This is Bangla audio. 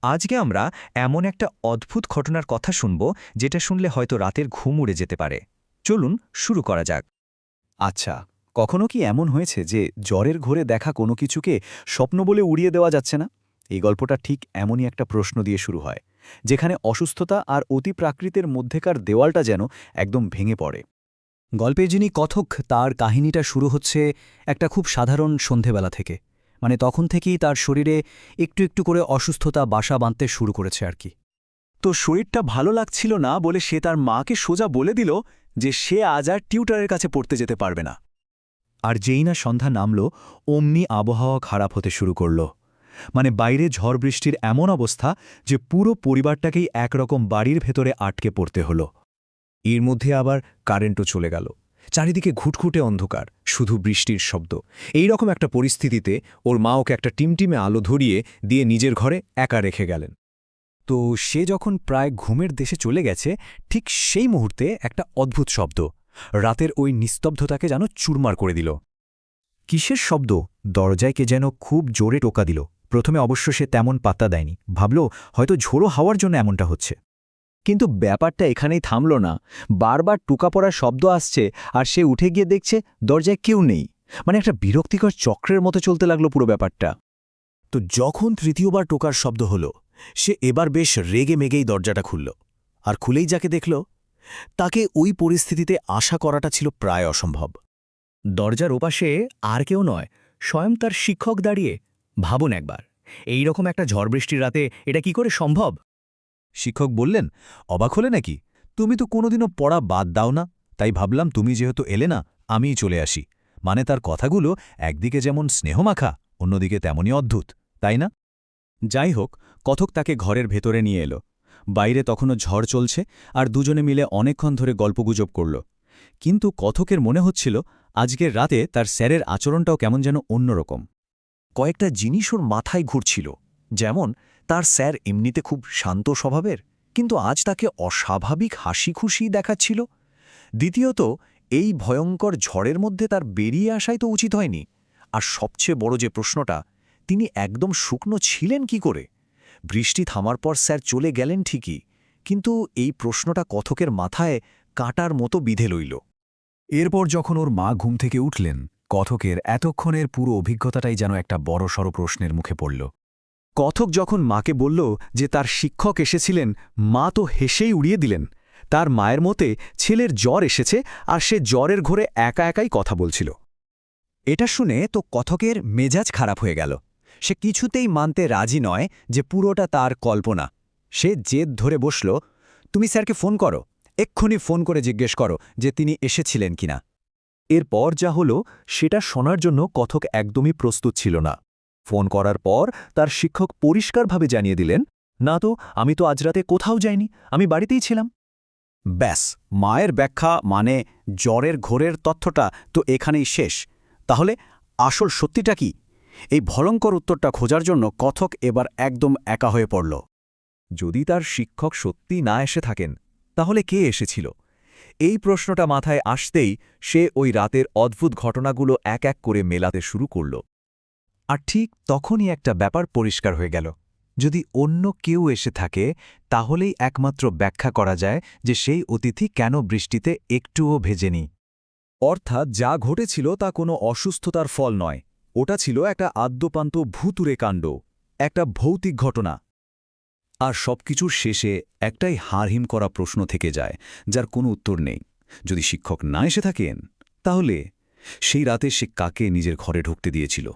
আজকে আমরা এমন একটা অদ্ভুত ঘটনার কথা শুনব যেটা শুনলে হয়তো রাতের ঘুম উড়ে যেতে পারে। চলুন শুরু করা যাক। আচ্ছা, কখনো কি এমন হয়েছে যে জ্বরের ঘোরে দেখা কোনো কিছুকে স্বপ্ন বলে উড়িয়ে দেওয়া যাচ্ছে না? এই গল্পটা ঠিক এমনই একটা প্রশ্ন দিয়ে শুরু হয়, যেখানে অসুস্থতা আর অতিপ্রাকৃতের মধ্যেকার দেওয়ালটা যেন একদম ভেঙে পড়ে। গল্পে যিনি কথক তার কাহিনীটা শুরু হচ্ছে একটা খুব সাধারণ সন্ধেবেলা থেকে। মানে তখন থেকেই তার শরীরে একটু একটু করে অসুস্থতা বাসা বাঁধতে শুরু করেছে আর কি। তো শরীরটা ভালো লাগছিল না বলে সে তার মাকে সোজা বলে দিল যে সে আজ আর টিউটারের কাছে পড়তে যেতে পারবে না। আর যেই না সন্ধ্যা নামল, অমনি আবহাওয়া খারাপ হতে শুরু করল। মানে বাইরে ঝড় বৃষ্টির এমন অবস্থা যে পুরো পরিবারটাকেই একরকম বাড়ির ভেতরে আটকে পড়তে হলো। এর মধ্যে আবার কারেন্টও চলে গেল। চারিদিকে ঘুটঘুটে অন্ধকার, শুধু বৃষ্টির শব্দ। এই রকম একটা পরিস্থিতিতে ওর মা ওকে একটা টিমটিমে আলো ধরিয়ে দিয়ে নিজের ঘরে একা রেখে গেলেন। তো সে যখন প্রায় ঘুমের দেশে চলে গেছে, ঠিক সেই মুহূর্তে একটা অদ্ভুত শব্দ রাতের ওই নিস্তব্ধতাকে যেন চুরমার করে দিল। কিসের শব্দ? দরজায় কে যেন খুব জোরে টোকা দিল। প্রথমে অবশ্য সে তেমন পাত্তা দেয়নি, ভাবল হয়তো ঝোড়ো হাওয়ার জন্য এমনটা হচ্ছে। কিন্তু ব্যাপারটা এখানেই থামল না। বারবার টোকা পড়ার শব্দ আসছে, আর সে উঠে গিয়ে দেখছে দরজায় কেউ নেই। মানে একটা বিরক্তিকর চক্রের মতো চলতে লাগলো পুরো ব্যাপারটা। তো যখন তৃতীয়বার টোকার শব্দ হলো, সে এবার বেশ রেগে মেগেই দরজাটা খুলল। আর খুলেই যাকে দেখল, তাকে ওই পরিস্থিতিতে আশা করাটা ছিল প্রায় অসম্ভব। দরজার ওপাশে আর কেউ নয়, স্বয়ং তার শিক্ষক দাঁড়িয়ে। ভাবুন একবার, এই রকম একটা ঝড় বৃষ্টির রাতে এটা কি করে সম্ভব? শিক্ষক বললেন, অবাক হলে নাকি? তুমি তো কোনোদিনও পড়া বাদ দাও না, তাই ভাবলাম তুমি যেহেতু এলে না, আমিই চলে আসি। মানে তার কথাগুলো একদিকে যেমন স্নেহমাখা, অন্যদিকে তেমনই অদ্ভুত, তাই না? যাই হোক, কথক তাকে ঘরের ভেতরে নিয়ে এলো। বাইরে তখনও ঝড় চলছে, আর দুজনে মিলে অনেকক্ষণ ধরে গল্পগুজব করল। কিন্তু কথকের মনে হচ্ছিল আজকের রাতে তার স্যারের আচরণটাও কেমন যেন অন্যরকম। কয়েকটা জিনিস ওর মাথায় ঘুরছিল। যেমন, তার স্যার এমনিতে খুব শান্ত স্বভাবের, কিন্তু আজ তাকে অস্বাভাবিক হাসি খুশি দেখাচ্ছিল। দ্বিতীয়ত, এই ভয়ঙ্কর ঝড়ের মধ্যে তার বেরিয়ে আসাই তো উচিত হয়নি। আর সবচেয়ে বড় যে প্রশ্নটা, তিনি একদম শুকনো ছিলেন কি করে? বৃষ্টি থামার পর স্যার চলে গেলেন ঠিকই, কিন্তু এই প্রশ্নটা কথকের মাথায় কাঁটার মতো বিঁধে লইল। এরপর যখন ওর মা ঘুম থেকে উঠলেন, কথকের এতক্ষণের পুরো অভিজ্ঞতাটাই যেন একটা বড়সড় প্রশ্নের মুখে পড়ল। কথক যখন মাকে বলল যে তার শিক্ষক এসেছিলেন, মা তো হেসেই উড়িয়ে দিলেন। তার মায়ের মতে ছেলের জ্বর এসেছে, আর সে জ্বরের ঘোরে একা একাই কথা বলছিল। এটা শুনে তো কথকের মেজাজ খারাপ হয়ে গেল। সে কিছুতেই মানতে রাজি নয় যে পুরোটা তার কল্পনা। সে জেদ ধরে বসল, তুমি স্যারকে ফোন করো, এক্ষুনি ফোন করে জিজ্ঞেস করো যে তিনি এসেছিলেন কিনা। এরপর যা হলো সেটা শোনার জন্য কথক একদমই প্রস্তুত ছিল না। ফোন করার পর তার শিক্ষক পরিষ্কারভাবে জানিয়ে দিলেন, না তো, আমি তো আজ রাতে কোথাও যাইনি, আমি বাড়িতেই ছিলাম। ব্যাস, মায়ের ব্যাখ্যা মানে জ্বরের ঘোরের তথ্যটা তো এখানেই শেষ। তাহলে আসল সত্যিটা কি? এই ভয়ঙ্কর উত্তরটা খোঁজার জন্য কথক এবার একদম একা হয়ে পড়ল। যদি তার শিক্ষক সত্যি না এসে থাকেন, তাহলে কে এসেছিল? এই প্রশ্নটা মাথায় আসতেই সে ওই রাতের অদ্ভুত ঘটনাগুলো এক এক করে মেলাতে শুরু করল। আর ঠিক তখনই একটা ব্যাপার পরিষ্কার হয়ে গেল। যদি অন্য কেউ এসে থাকে, তাহলেই একমাত্র ব্যাখ্যা করা যায় যে সেই অতিথি কেন বৃষ্টিতে একটুও ভেজেনি। অর্থাৎ যা ঘটেছিল তা কোনো অসুস্থতার ফল নয়, ওটা ছিল একটা আদ্যোপান্ত ভূতুরে কাণ্ড, একটা ভৌতিক ঘটনা। আর সবকিছুর শেষে একটাই হাড়হিম করা প্রশ্ন থেকে যায়, যার কোনো উত্তর নেই। যদি শিক্ষক না এসে থাকেন, তাহলে সেই রাতে সে কাকে নিজের ঘরে ঢুকতে দিয়েছিল?